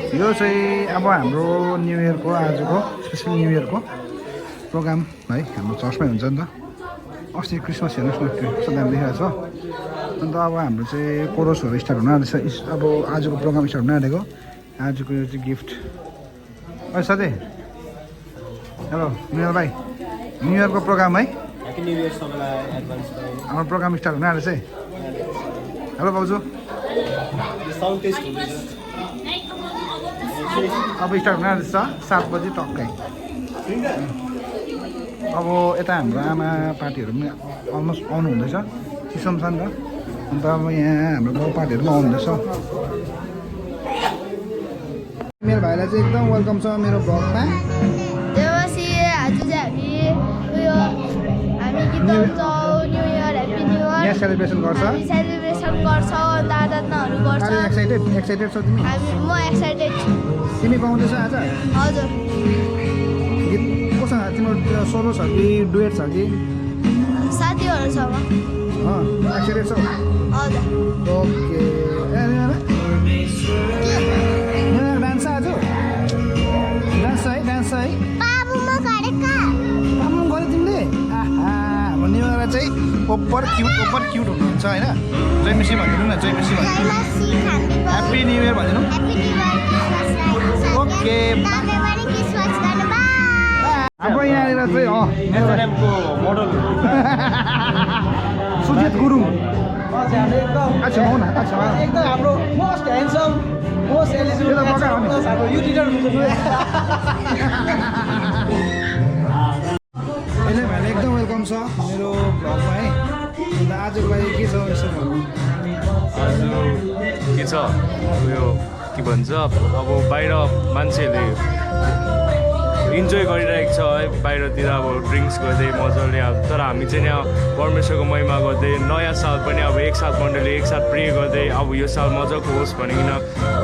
यो चाहिँ अब हाम्रो न्यु इयरको आजको स्पेसल न्यु इयरको प्रोग्राम है हाम्रो चर्चमै हुन्छ नि त। अस्ति क्रिसमस हेर्नुहोस् न कस्तो दामी देखिरहेको छ। अन्त अब हाम्रो चाहिँ कोरसहरू स्टार्ट हुन आँटेछ। अब आजको प्रोग्राम स्टार्ट हुन आँटेको। आजको यो चाहिँ गिफ्ट है साथी। हेलो नियल भाइ, न्यु इयरको प्रोग्राम है। ह्यापी न्यु इयर सबैलाई एडभान्स भयो। हाम्रो प्रोग्राम स्टार्ट हुन आँटेछ है। हेलो भाउजू, साउन्ड टेस्ट हुँदैछ। अब स्टार्ट हुन आँटेछ 7 बजी टक्कै। अब यता हाम्रो आमा पार्टीहरू पनि अलमोस्ट आउनु हुँदैछ। चिसो छ नि त। अन्त अब यहाँ हाम्रो गाउँ पार्टीहरू पनि आउनुहुँदैछ। मेरो भाइलाई चाहिँ एकदम वेलकम छ मेरो ब्लगमा। देवासी आज चाहिँ हामी गीत गाउँछौँ। New year happy new year यहाँ सेलिब्रेसन गर्छ। हामी सेलिब्रेसन गर्छौँ। आराधनाहरू गर्छौँ। एक्साइटेड छौ तिमी? म एक्साइटेड छु। तिमी गाउँदैछौ आज? हजुर। गीत कोसँग तिम्रो सोलो छ कि डुएट छ कि? साथीहरूसँग। एक्साइटेड छौ? हजुर। ओके। डान्स आज? डान्स है डान्स है? बाबुमा गरेका। काम गऱ्यो तिमीले? आहा हाम्रो न्यु इयर चाहिँ ओभर क्युट हुनुहुन्छ होइन। जय मिसी भनिदिनु न, जय मिसी भनिदिनु। ह्याप्पी न्यु इयर भनिदिनु। ओके। अब यहाँनिर चाहिँ एसएनएमको मोडल सुजित गुरुङ। अच्छा हो न, अच्छा एकदम हाम्रो मोस्ट ह्यान्डसम मोस्ट एलिजिबल हाम्रो युथ लिडर अहिले भाइले एकदम वेलकम छ मेरो भ्लगमा है। अन्त आजको लागि के छ यसो भन्नु? आज के छ उयो के भन्छ अब बाहिर मान्छेहरूले इन्जोय गरिरहेको छ है। बाहिरतिर अब ड्रिङ्क्स गर्दै मजाले अब, तर हामी चाहिँ यहाँ परमेश्वरको महिमा गर्दै नयाँ साल पनि अब एकसाथ मण्डली एकसाथ प्रे गर्दै अब यो साल मजाको होस् भनिकन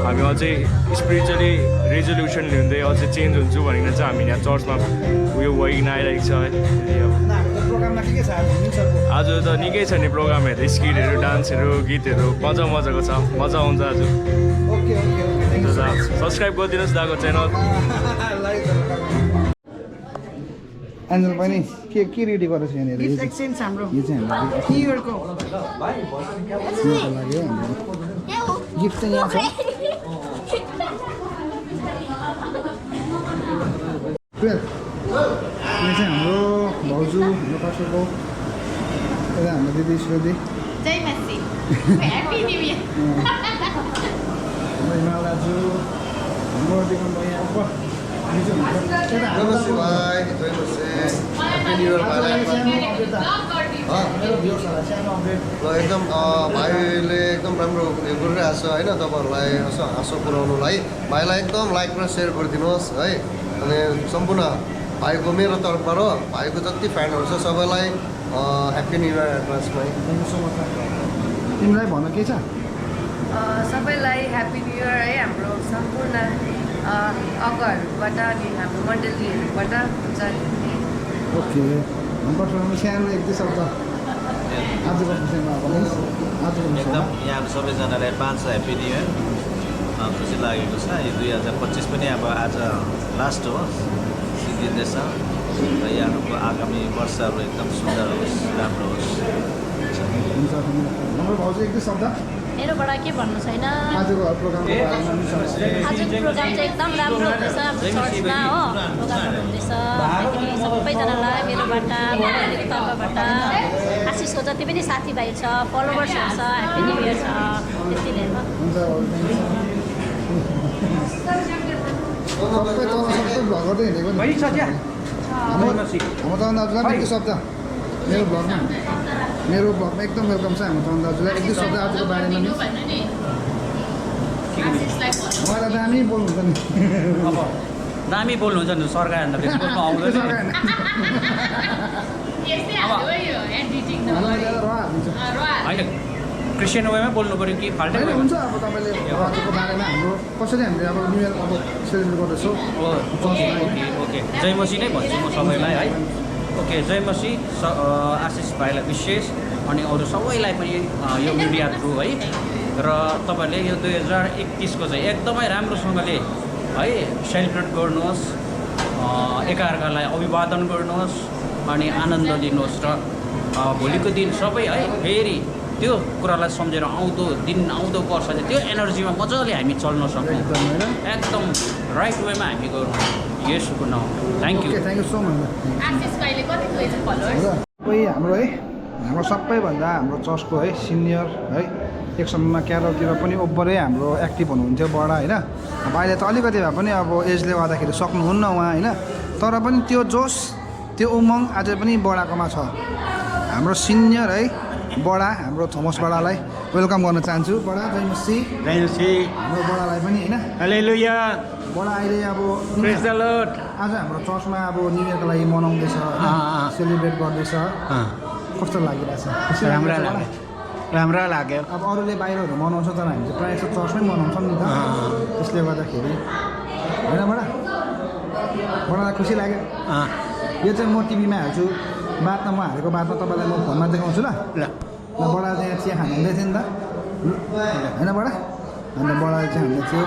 हामी अझै स्पिरिचुअली रेजोल्युसन लिँदै अझै चेन्ज हुन्छु भनिकन चाहिँ हामी यहाँ चर्चमा उयो भइकन आइरहेको छ है। प्रोग्राममा के छ आज त निकै छ नि प्रोग्रामहरू, स्किटहरू, डान्सहरू, गीतहरू मजाको छ। मजा आउँछ आज। Okay okay okay. सब्सक्राइब गरिदिनुहोस् दाको च्यानल। एन्जल पनि के रेडी गरेको छ यहाँनिर? यो चाहिँ हाम्रो यो चाहिँ हाम्रो न्यु इयरको लागि हाम्रो गिफ्ट चाहिँ यहाँ छ। यो चाहिँ हाम्रो भाउजू, हाम्रो पास्टरको, यता हाम्रो दिदी श्रोदी, जय मसी ह्यापी न्यु इयर। हाम्रो हिमाल दाजु, हाम्रो दिगम भैया ऊपर। एकदम भाइले एकदम राम्रो उयो गरिरहेको छ होइन। तपाईँहरूलाई यसो हाँसो पुऱ्याउनुलाई भाइलाई एकदम लाइक र सेयर गरिदिनुहोस् है। अनि सम्पूर्ण भाइको मेरो तर्फबाट भाइको जति फ्यानहरू छ सबैलाई ह्याप्पी न्यु इयर एडभान्समै। तिमीलाई भन के छ? सबैलाई ह्याप्पी न्यु इयर है। हाम्रो सम्पूर्ण अगरहरूबाट अनि हाम्रो मण्डलीहरूबाट हुन्छ। ओके। हाम्रो सानो एक दुई शब्द आजको विषयमा भन्नुहोस्। आजको विषयमा एकदम यहाँ सबैजनालाई एडभान्स ह्याप्पी न्यु इयर। खुसी लागेको छ। यो 2025 पनि अब आज लास्ट हो सिद्धिँदैछ र यहाँको आगामी वर्षहरू एकदम सुन्दर होस्, राम्रो होस्। हुन्छ। हाम्रो भाउजू एक दुई शब्द मेरोबाट के भन्नु छैन। आजको प्रोग्रामको बारेमा नि आजको प्रोग्राम चाहिँ एकदम राम्रो हुँदैछ हाम्रो चर्चमा हो। प्रोग्राम हुँदैछ। त्यहाँदेखि सबैजनालाई मेरोबाट मण्डलीको तर्फबाट आशिषको जति पनि साथीभाइ छ, फलोवर्सहरू छ, ह्याप्पी न्यु इयर छ। त्यति नै हो। सबै भ्लग गर्दै हिँडेको नि। हाम्रो तरुण दाजुलाई एक दुई शब्द मेरो भ्लगमा एकदम वेलकम छ हाम्रो तरुण दाजुलाई। एक दुई शब्द आजको बारेमा नि। मलाई दामी बोल्नुहुन्छ नि। दामी बोल्नुहुन्छ नि सरकार फेसबुकमा आउँदैन। होइन क्रिस्चियन वेमा बोल्नु पऱ्यो कि फाल्टै हुन्छ। अब तपाईँले आजको बारेमा हाम्रो कसरी हामीले अब न्यु इयर अब सेलिब्रेट गर्दैछौँ। ओके ओके ओके जय मसी नै भन्छु म सबैलाई है। ओके जय मसी। आशिष भाइलाई विशेष अनि अरू सबैलाई पनि यो मिडिया थ्रु है र तपाईँहरूले यो 2031को चाहिँ एकदमै राम्रोसँगले है सेलिब्रेट गर्नुहोस्, एकाअर्कालाई अभिवादन गर्नुहोस् अनि आनन्द लिनुहोस् र भोलिको दिन सबै है फेरि त्यो कुरालाई सम्झेर आउँदो वर्ष चाहिँ त्यो एनर्जीमा मजाले हामी चल्न सकौँ, एकदम राइट वेमा हामी गरौँ। येशूको नाम thank you. Thank you so much. Ashish कहिले कति गएछ फलोवर्स? कोही हाम्रो है हाम्रो सबैभन्दा हाम्रो चर्चको है सिनियर है एक समयमा क्यारलतिर पनि ओभरै हाम्रो एक्टिभ हुनुहुन्थ्यो बडा होइन। अब अहिले त अलिकति भए पनि अब एजले गर्दाखेरि सक्नुहुन्न उहाँ होइन, तर पनि त्यो जोस त्यो उमङ अझै पनि बडाकोमा छ। हाम्रो सिनियर है बडा हाम्रो थोमस बडालाई वेलकम गर्न चाहन्छु। बडा जय मसी। हाम्रो बडालाई पनि होइन हालेलुया। बडा अहिले अब प्रेज द लर्ड। आज हाम्रो चर्चमा अब न्यु इयरको लागि मनाउँदैछ, सेलिब्रेट गर्दैछ। कस्तो लागिरहेछ? राम्रो लाग्यो। अब अरूले बाहिरहरू मनाउँछ तर हामी चाहिँ प्रायः जस्तो चर्चमै मनाउँछौँ नि त, त्यसले गर्दाखेरि होइन बडा? बडालाई खुसी लाग्यो? यो चाहिँ म टिभीमा हाल्छु, बादमा म हालेको बादमा तपाईँलाई म फोनमा देखाउँछु ल। बडा चाहिँ चिया खानु हुँदै थियो नि त होइन बडा? अन्त बडाले चाहिँ हामीले थियो।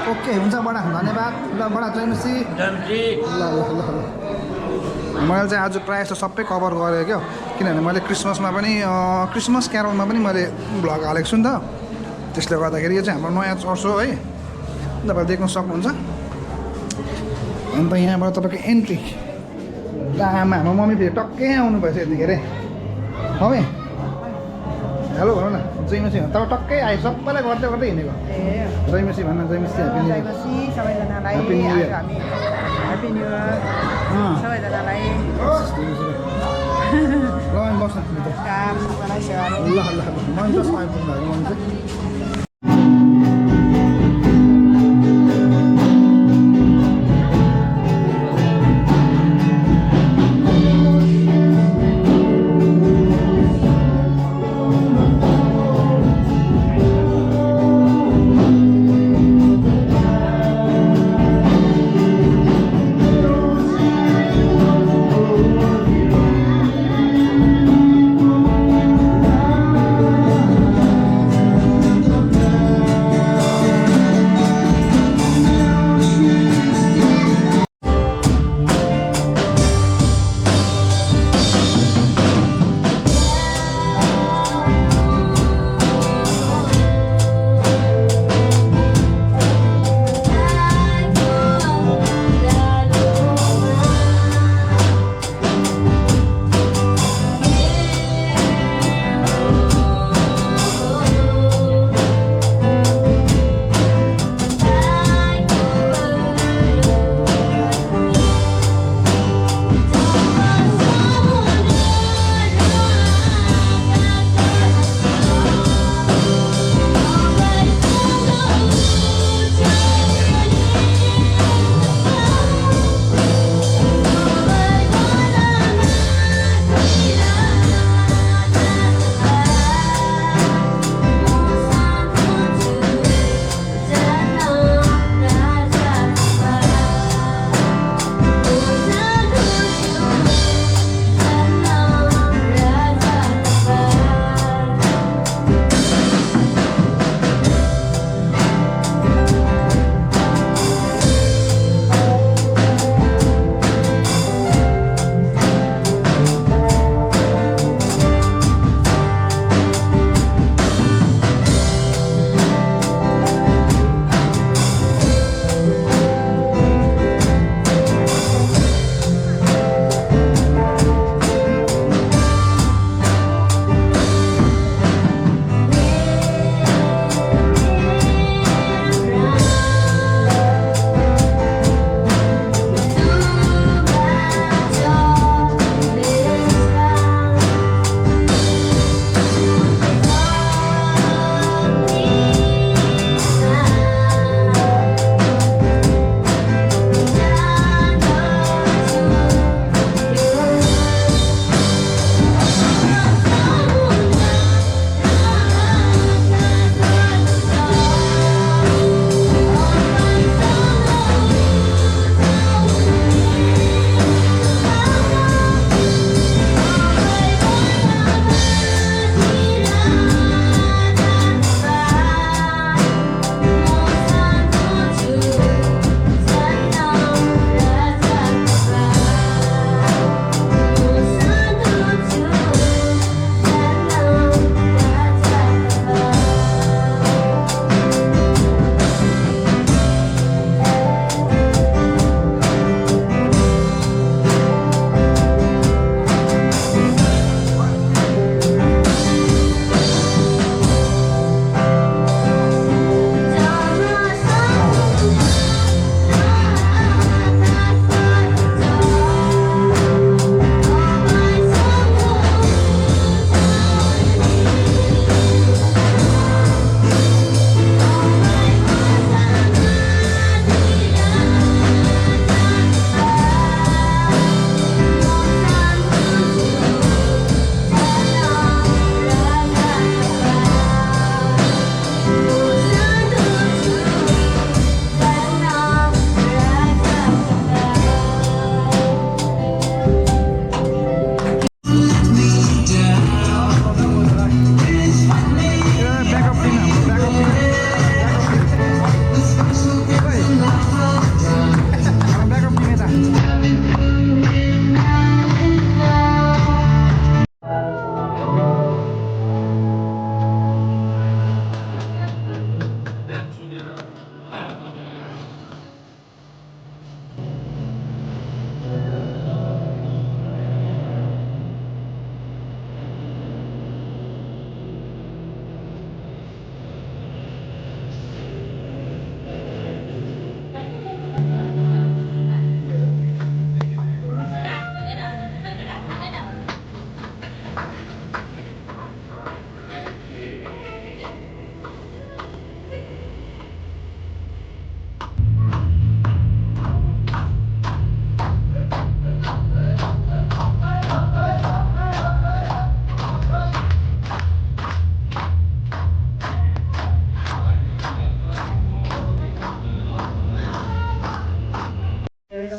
ओके हुन्छ बडा, धन्यवाद ल बडा। जय मसी। ल मैले चाहिँ आज प्रायः जस्तो सबै कभर गरेँ क्या, किनभने मैले क्रिसमसमा पनि क्रिसमस क्यारलमा पनि मैले भ्लग हालेको छु नि त, त्यसले गर्दाखेरि यो चाहिँ हाम्रो नयाँ चर्च हो है, तपाईँले देख्न सक्नुहुन्छ। अन्त यहाँबाट तपाईँको एन्ट्री आमा हाम्रो मम्मी फेरि टक्कै आउनु भएछ यतिखेर है। हेलो भनौँ न, जय मसी भन। तपाईँ टक्कै आयो, सबैलाई गर्दै गर्दै हिँडेको। जय मसी भन्न। जय मसी। Happy new year. सबैजनालाई happy new year. Happy new year सबैजनालाई। ल बस्नु काम ल ल म जस्ट आइपुग्नु भएको मन चाहिँ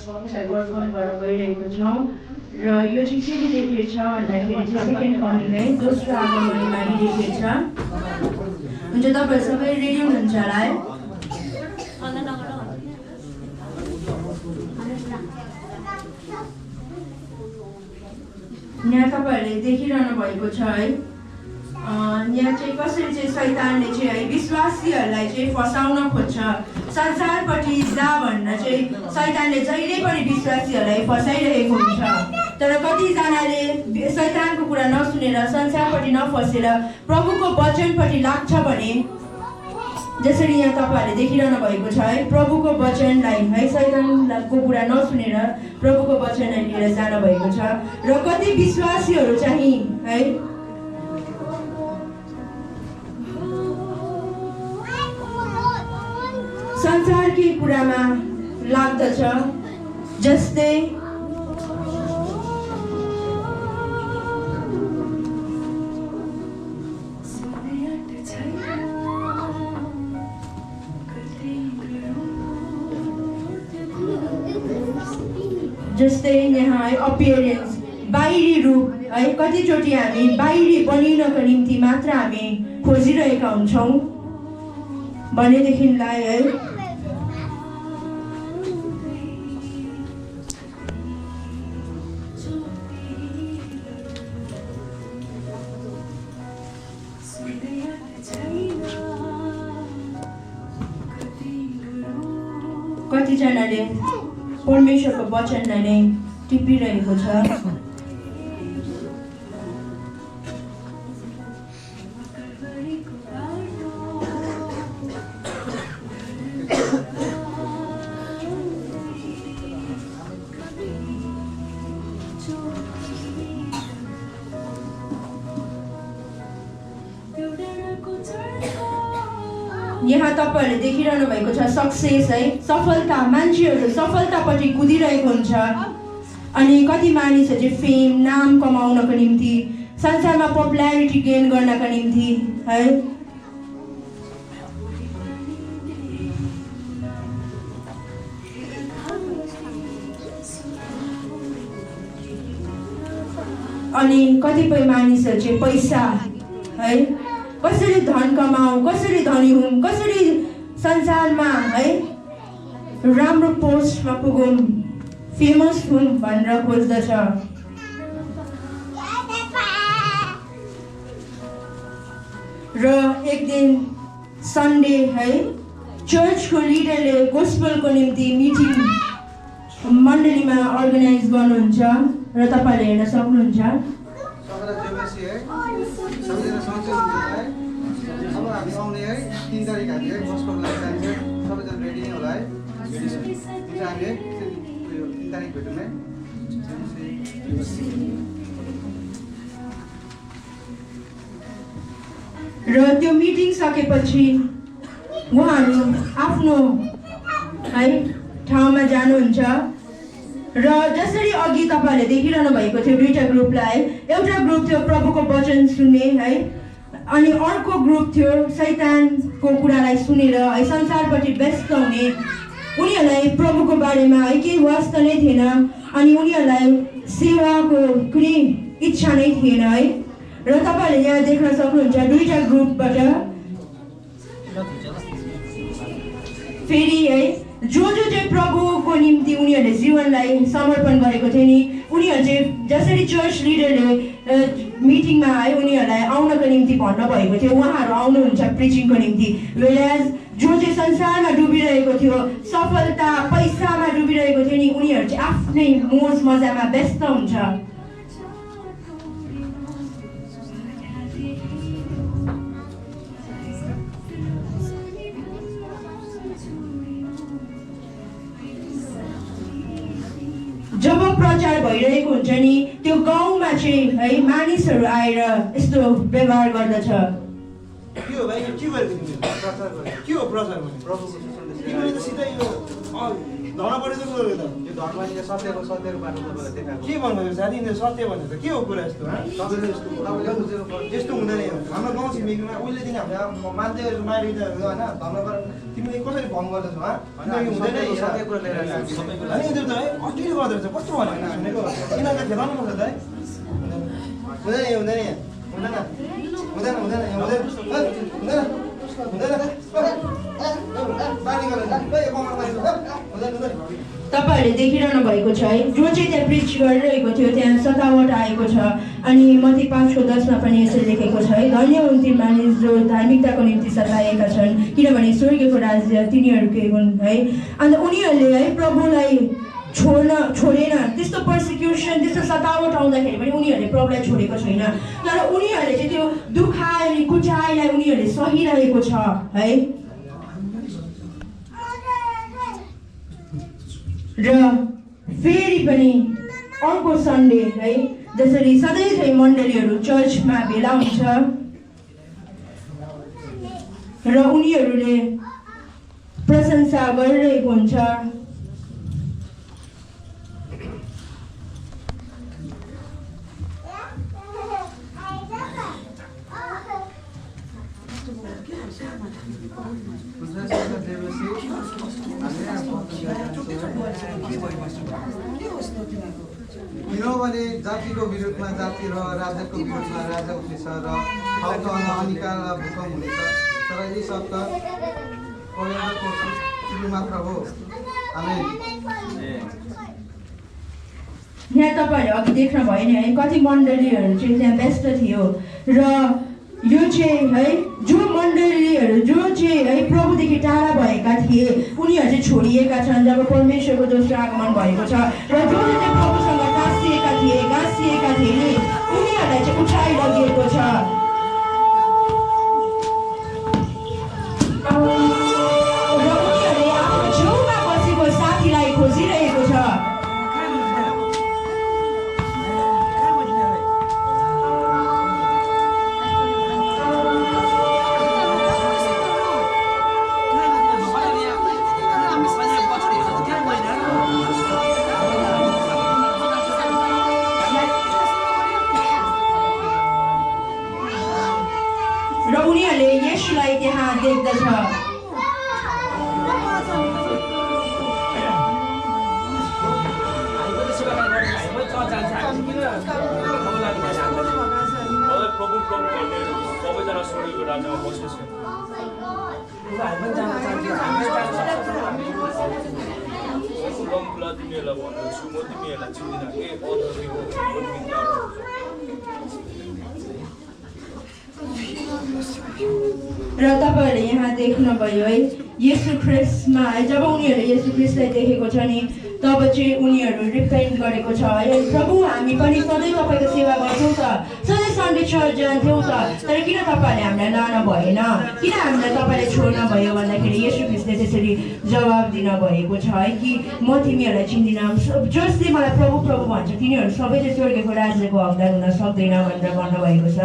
वर्क गरेर गइरहेको छौँ र यो चाहिँ के डेडिकेट छ भन्दाखेरि चाहिँ सेकेन्ड कमिङलाई दोस्रो आगमनको लागि डेडिकेट छ। हुन्छ तपाईँहरू सबै रेडी हुनुहुन्छ होला है? यहाँ तपाईँहरूले देखिरहनु भएको छ है, यहाँ चाहिँ कसरी चाहिँ शैतानले चाहिँ है विश्वासीहरूलाई चाहिँ फसाउन खोज्छ, संसारपट्टि जा भनेर चाहिँ शैतानले जहिले पनि विश्वासीहरूलाई फसाइरहेको हुन्छ। तर कतिजनाले शैतानको कुरा नसुनेर संसारपट्टि नफसेर प्रभुको वचनपट्टि लाग्छ भने जसरी यहाँ तपाईँहरूले देखिरहनु भएको छ है, प्रभुको वचनलाई है शैतानको कुरा नसुनेर प्रभुको वचनलाई लिएर जानुभएको छ। र कति विश्वासीहरू चाहिँ है संसारकै कुरामा लाग्दछ, जस्तै यहाँ है अपियरेन्स, बाहिरी रूप है। कतिचोटि हामी बाहिरी बनिनको निम्ति मात्र हामी खोजिरहेका हुन्छौँ भनेदेखिलाई है कतिजनाले परमेश्वरको वचनलाई नै टिपिरहेको छ। यहाँ तपाईँहरूले देखिरहनु भएको छ सक्सेस है, सफलता। मान्छेहरू सफलतापट्टि कुदिरहेको हुन्छ अनि कति मानिसहरू चाहिँ फेम, नाम कमाउनको निम्ति, संसारमा पपुलारिटी गेन गर्नका निम्ति है अनि कतिपय मानिसहरू चाहिँ पैसा है, कसरी धन कमाऊ, कसरी धनी हुँ, कसरी संसारमा है राम्रो पोस्टमा पुगौँ, फेमस हुँ भनेर खोज्दछ। र एक दिन सन्डे है चर्चको लिडरले गोस्पलको निम्ति मिटिङ मण्डलीमा अर्गनाइज गर्नुहुन्छ र तपाईँहरूले हेर्न सक्नुहुन्छ। अब हामी आउने है 3 तारिक हामी है गोस्पल लागि जान्छ, सबैजना रेडी नै होला है। हामीले 3 तारिक भेटौँ है। र त्यो मिटिङ सकेपछि उहाँहरू आफ्नो है ठाउँमा जानुहुन्छ र जसरी अघि तपाईँहरूले देखिरहनु भएको थियो दुईटा ग्रुपलाई, एउटा ग्रुप थियो प्रभुको वचन सुन्ने है अनि अर्को ग्रुप थियो शैतानको कुरालाई सुनेर है संसारपट्टि व्यस्त हुने। उनीहरूलाई प्रभुको बारेमा है केही वास्ता नै थिएन अनि उनीहरूलाई सेवाको कुनै इच्छा नै थिएन है। र तपाईँहरूले यहाँ देख्न सक्नुहुन्छ दुईटा ग्रुपबाट फेरि है जो चाहिँ प्रभुको निम्ति उनीहरूले जीवनलाई समर्पण गरेको थिए नि, उनीहरू चाहिँ जसरी चर्च लिडरले मिटिङमा है उनीहरूलाई आउनको निम्ति भन्नुभएको थियो, उहाँहरू आउनुहुन्छ प्रिचिङको निम्ति। वेयरएज जो चाहिँ संसारमा डुबिरहेको थियो, सफलता पैसामा डुबिरहेको थियो नि, उनीहरू चाहिँ आफ्नै मोज मजामा व्यस्त हुन्छ। जब प्रचार भइरहेको हुन्छ नि त्यो गाउँमा चाहिँ है मानिसहरू आएर यस्तो व्यवहार गर्दछ। के हो भाइ, के गरेको तिमीले? प्रचार गरे के हो प्रचार भने? प्रभुको सुसन्देश तिमीले त सिधै यो धर्मपट्टि चाहिँ गयो त यो धर्मले सत्यको बाटो तपाईँलाई देखाएको के भन्नुभयो साथी सत्य भनेर के हो कुरा यस्तो तपाईँले बुझेर पर्छ यस्तो हुँदैन हाम्रो गाउँ छिमेकीमा उहिलेदेखि हामीले मान्छेहरू मारिदिएको होइन धर्मबाट तिमीले कसरी भङ्ग गर्दैछौ हुँदैन सत्य कुरा लिएर अनि उनीहरू त है अस्ट्रेलिया गर्दो रहेछ कस्तो भनेको सुनेको यिनीहरूले खेलाउनु पर्छ त है हुँदैन तपाईँहरूले देखिरहनु भएको छ है जो चाहिँ त्यहाँ प्रिच गरिरहेको थियो त्यहाँ सतावट आएको छ अनि मत्ती 5:10 पनि यसरी लेखेको छ है धन्य हुन् ती मानिस जो धार्मिकताको निम्ति सताएका छन् किनभने स्वर्गको राज्य तिनीहरूकै हुन् है अन्त उनीहरूले है प्रभुलाई छोडेन त्यस्तो पर्सिक्युसन त्यस्तो सतावट आउँदाखेरि पनि उनीहरूले प्रभुलाई छोडेको छैन तर उनीहरूले चाहिँ त्यो दुखाइ कुचाइलाई उनीहरूले सहिरहेको छ है र फेरि पनि अर्को सन्डे है जसरी सधैँ चाहिँ मण्डलीहरू चर्चमा भेला हुन्छ र उनीहरूले प्रशंसा गरिरहेको हुन्छ किनभने जातिको विरुद्धमा जाति र राजाको विरुद्धमा राजा उठ्नेछ र ठाउँ ठाउँमा अनिकाल र भूकम्प हुनेछ तर यी शब्द परमेश्वरको सुरु मात्र हो आमेन यहाँ तपाईँहरूले अघि देख्न भयो नि है कति मण्डलीहरू चाहिँ त्यहाँ व्यस्त थियो र यो चाहिँ है जो मण्डलीहरू जो चाहिँ है प्रभुदेखि टाढा भएका थिए उनीहरू चाहिँ छोडिएका छन् जब परमेश्वरको दोस्रो आगमन भएको छ र जो चाहिँ प्रभुसँग गाँसिएका थिए नि उनीहरूलाई चाहिँ उठाइ लगिएको छ र उनीहरूले आफ्नो छेउमा बसेको साथीलाई खोजिरहेको छ र उनीहरूले येशूलाई त्यहाँ देख्दछ सबैजना स्वर्गको राज्यमा बस्नेछ खुला तिमीहरूलाई भन्दैछु म तिमीहरूलाई चिन्दिनँ के अधर्मी हो र तपाईँहरूले यहाँ देख्नुभयो है येशू ख्रिस्टमा है जब उनीहरूले येशू ख्रिस्टलाई देखेको छ नि तब चाहिँ उनीहरू रिपेन्ट गरेको छ है प्रभु हामी पनि सधैँ तपाईँको सेवा गर्छौँ त सधैँ सन्डे चर्च जान्थ्यौँ त तर किन तपाईँहरूले हामीलाई लान भएन किन हामीलाई तपाईँले छोड्न भयो भन्दाखेरि येशू ख्रिस्टले त्यसरी जवाब दिनुभएको छ है कि म तिमीहरूलाई चिन्दिनँ जसले मलाई प्रभु प्रभु भन्छ तिनीहरू सबैले स्वर्गको राज्यको हकदार हुन सक्दैन भनेर भन्नुभएको छ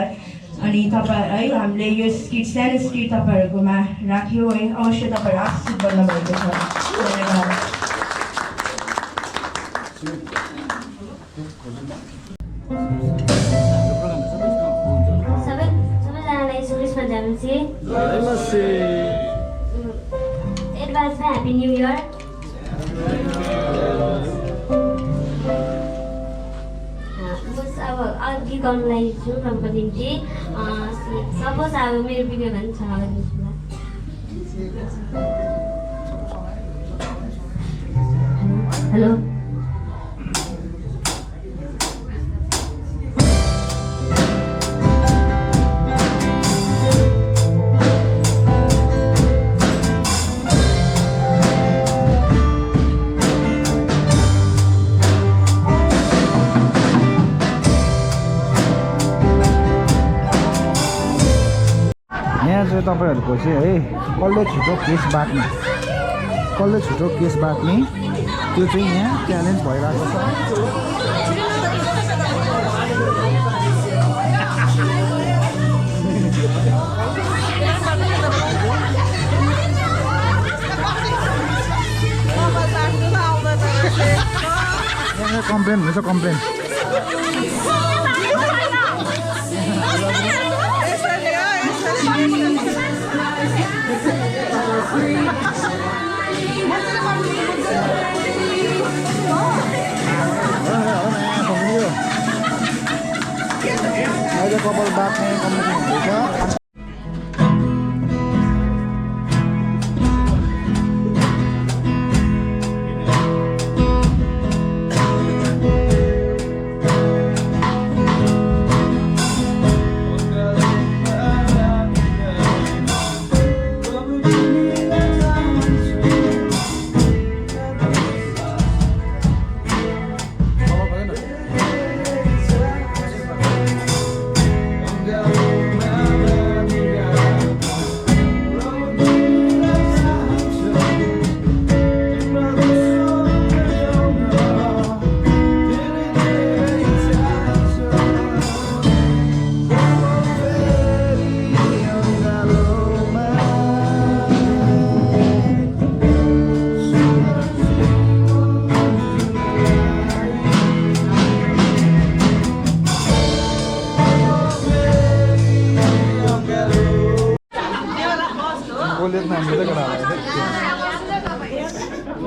अनि तपाईँ है हामीले यो स्किट सानो स्किट तपाईँहरूकोमा राख्यो है अवश्य तपाईँहरू आशिष गर्नुभएको छ धन्यवाद सबैजनालाई सुक्रिसमा जानुहुन्छ एडभान्समा ह्याप्पी न्यू इयर अब अघि गर्नुलाई छु प्रभुको निम्ति सपोज अब मेरो भिडियो भने छ हेलो यहाँ चाहिँ तपाईँहरूको चाहिँ है कसले छिटो केस बाट्ने त्यो चाहिँ यहाँ च्यालेन्ज भइरहेको छ यहाँ कम्प्लेन हुँदैछ कम्प्लेन अहिले कपाल बाट्ने कम्पिटिसन हुँदैछ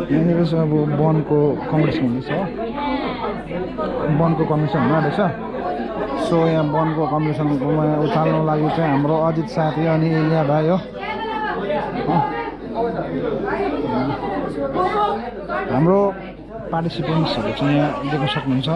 यहाँनिर चाहिँ अब वनको कम्पिटिसन हुँदैछ वनको कम्पिटिसन हुन आँटेछ सो यहाँ वनको कम्पिटिसनमा उचाल्नु लागि चाहिँ हाम्रो अजित साथी अनि इलिया भाइ हो हाम्रो पार्टिसिपेन्ट्सहरू चाहिँ यहाँ देख्न सक्नुहुन्छ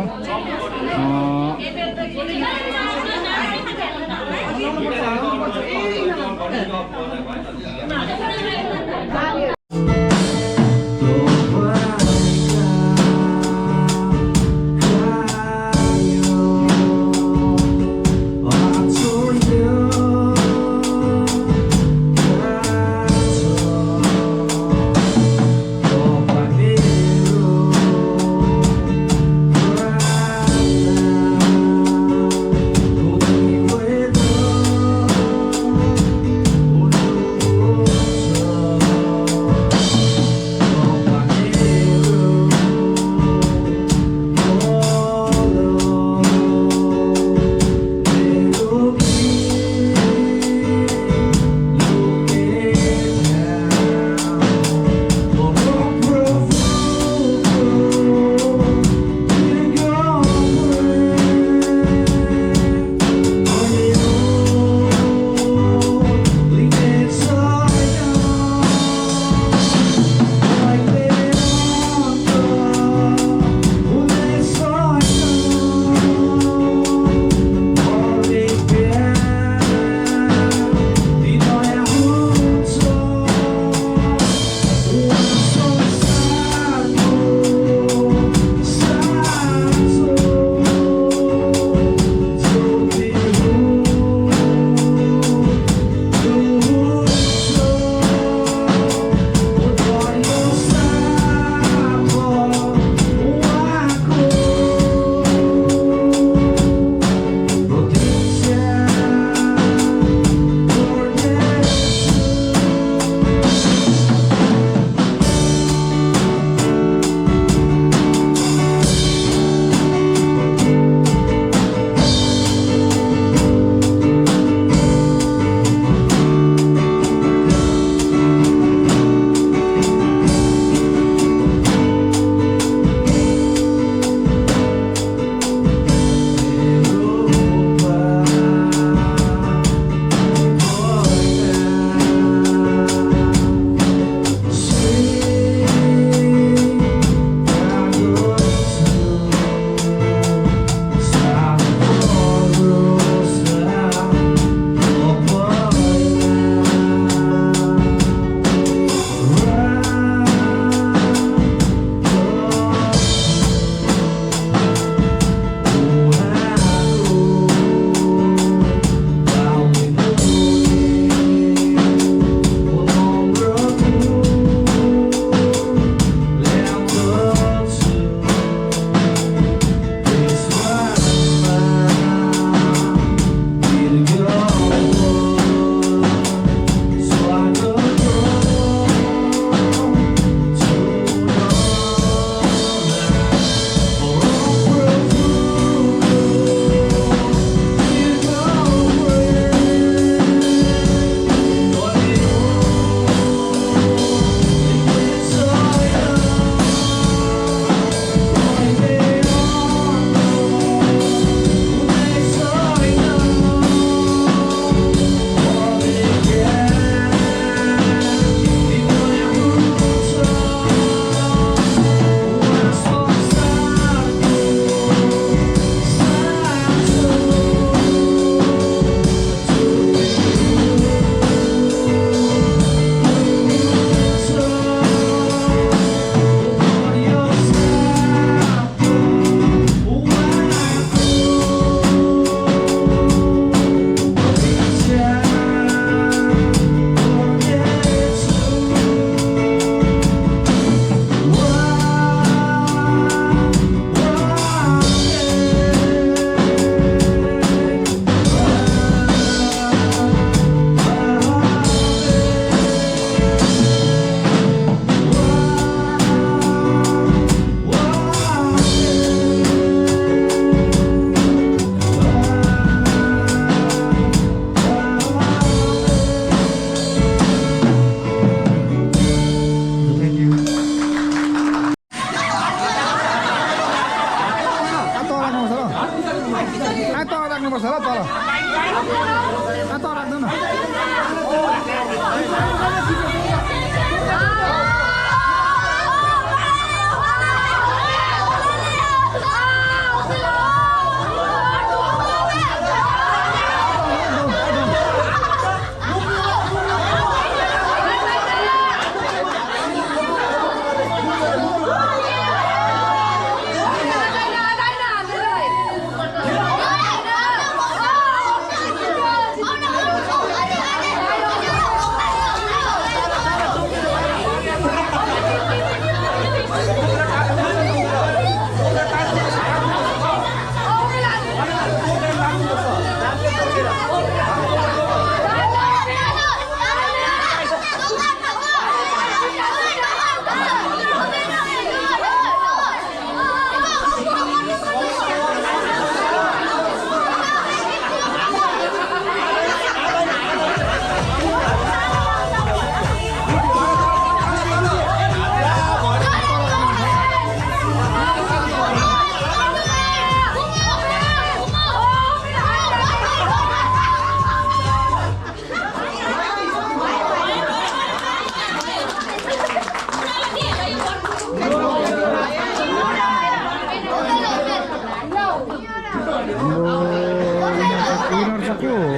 राख्नुपर्छ होला तल तल राख्दैन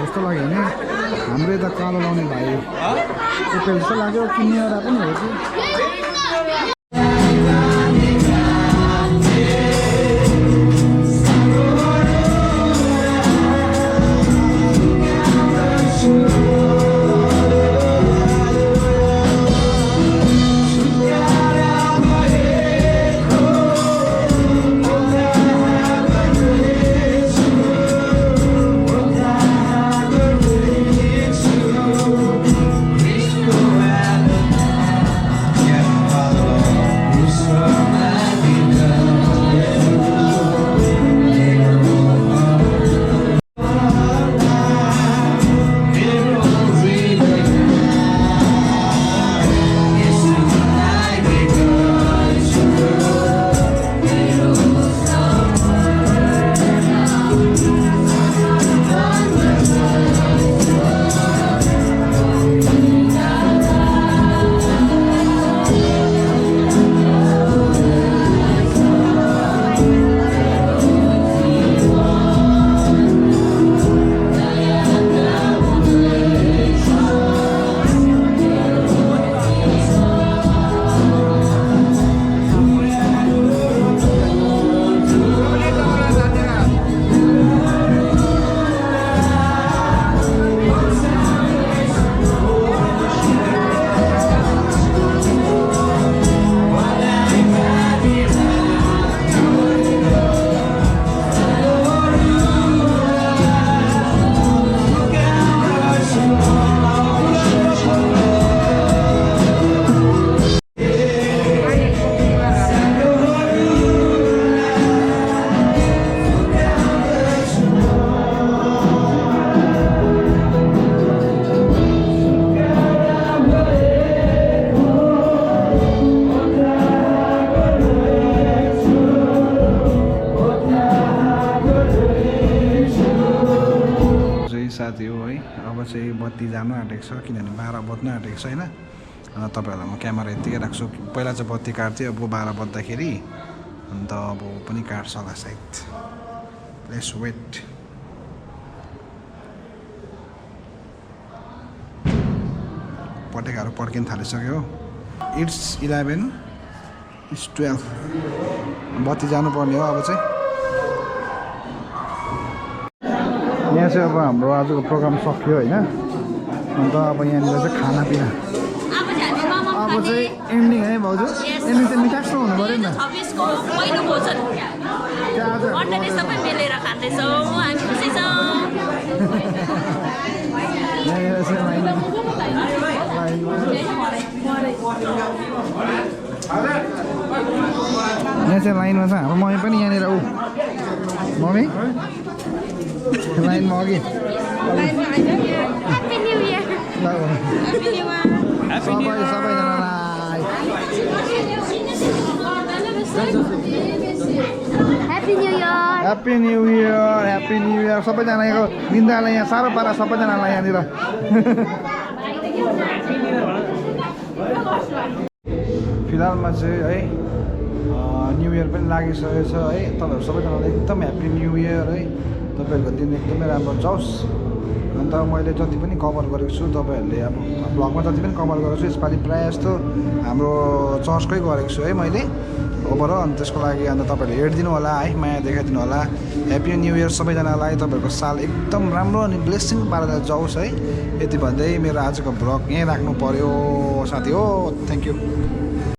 जस्तो लाग्यो भने हाम्रो यता कालो लाउने भाइ उपेल जस्तो लाग्यो किनेर पनि हो कि साथी हो है अब चाहिँ बत्ती जानु आँटेको छ किनभने 12 बज्न आँटेको छ होइन तपाईँहरूलाई म क्यामेरा यत्तिकै राख्छु पहिला चाहिँ बत्ती काट्थ्यो अब 12 बज्दाखेरि अन्त अब पनि काट्छ होला सायद लेट्स वेट पटेकाहरू पड्किन थालिसक्यो इट्स 11 इट्स 12 बत्ती जानुपर्ने हो अब चाहिँ यहाँ चाहिँ अब हाम्रो आजको प्रोग्राम सक्यो होइन अन्त अब यहाँनिर चाहिँ खानापिना अब चाहिँ एन्डिङ है भाउजू एन्डिङ चाहिँ मिठास हुनु पऱ्यो नि यहाँ चाहिँ लाइनमा छ हाम्रो मम्मी पनि यहाँनिर ऊ मम्मी लाइनमा अघि सबैजनालाई Happy New Year! Happy new year सबैजनाको निन्दालाई यहाँ साह्रो पारा सबैजनालाई यहाँनिर फिलहालमा चाहिँ है न्यु इयर पनि लागिसकेको छ है तपाईँहरू सबैजनालाई एकदम ह्याप्पी न्यु इयर है तपाईँहरूको दिन एकदमै राम्रो जाओस् अन्त मैले जति पनि कभर गरेको छु तपाईँहरूले अब भ्लगमा जति पनि कभर गरेको छु यसपालि प्रायः जस्तो हाम्रो चर्चकै गरेको छु है मैले ओभरअल अनि त्यसको लागि अन्त तपाईँहरूले हेरिदिनु होला है माया देखाइदिनु होला ह्याप्पी न्यु इयर सबैजनालाई तपाईँहरूको साल एकदम राम्रो अनि ब्लेसिङ पारेर जाओस् है यति भन्दै मेरो आजको भ्लग यहीँ राख्नु पर्यो साथी हो थ्याङ्क यू